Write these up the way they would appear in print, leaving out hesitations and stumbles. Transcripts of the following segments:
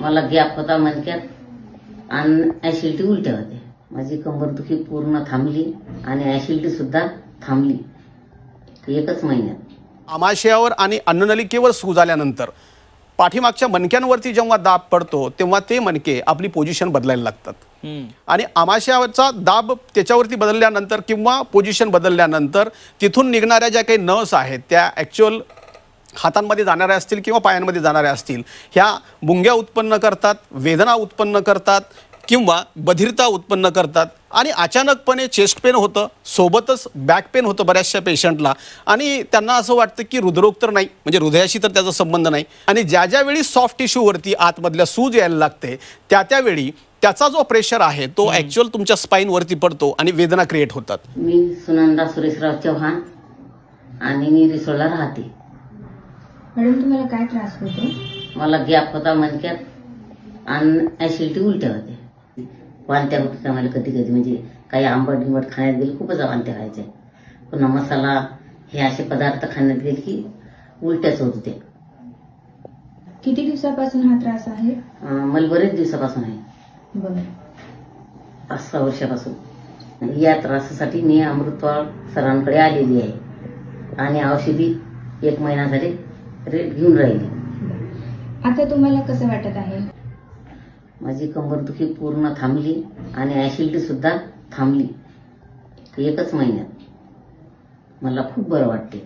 मला गॅप होता मणक्यात आणि ऍसिडिटी उलट्या होते. माझी कंबरदुखी पूर्ण थांबली आणि ऍसिडिटी सुद्धा थांबली एकच महिन्यात. आमाशयावर आणि अन्ननलिकेवर सूज आल्यानंतर पाठीमागच्या मणक्यांवरती जेव्हा दाब पडतो तेव्हा ते मणके आपली पोझिशन बदलायला लागतात आणि आमाशयाचा दाब त्याच्यावरती बदलल्यानंतर किंवा पोझिशन बदलल्यानंतर तिथून निघणाऱ्या ज्या काही नर्व्स आहेत त्या ॲक्च्युअल हातांमध्ये जाणाऱ्या असतील किंवा पायांमध्ये जाणाऱ्या असतील ह्या मुंग्या उत्पन्न करतात, वेदना उत्पन्न करतात किंवा बधिरता उत्पन्न करतात आणि अचानकपणे चेस्ट पेन होतं, सोबतच बॅक पेन होतं बऱ्याचशा पेशंटला आणि त्यांना असं वाटतं की हृदरोग तर नाही, म्हणजे हृदयाशी तर त्याचा संबंध नाही. आणि ज्या ज्यावेळी सॉफ्ट टिश्यूवरती आतमधल्या सूज यायला लागते त्यावेळी त्याचा जो प्रेशर आहे तो ॲक्च्युअल तुमच्या स्पाईनवरती पडतो आणि वेदना क्रिएट होतात. मी सुनंदा सुरेशराव चव्हाण आणि मी रिसोडला राहते. मॅडम तुम्हाला काय त्रास होतो? मला गॅप होता मणक्यात आणि ऍसिडिटी उलट्या होते. वांत्या होत मला कधी कधी, म्हणजे काही आंबट बिंबट खाण्यात गेले खूपच वांत्या व्हायच्या. पुन्हा मसाला हे असे पदार्थ खाण्यात गेले की उलट्याच होत होते. किती दिवसापासून हा त्रास आहे? मला बरेच दिवसापासून आहे, बरं 5-6 वर्षापासून. या त्रासासाठी मी अमृतवाळ सरांकडे आलेली आहे आणि औषधी 1 महिना झाले रेट घेऊन राहिली. आता तुम्हाला कसं वाटत आहे? माझी कंबरदुखी पूर्ण थांबली आणि ऍसिडिटी सुद्धा थांबली एकच महिन्यात. मला खूप बरं वाटते.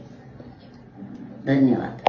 धन्यवाद.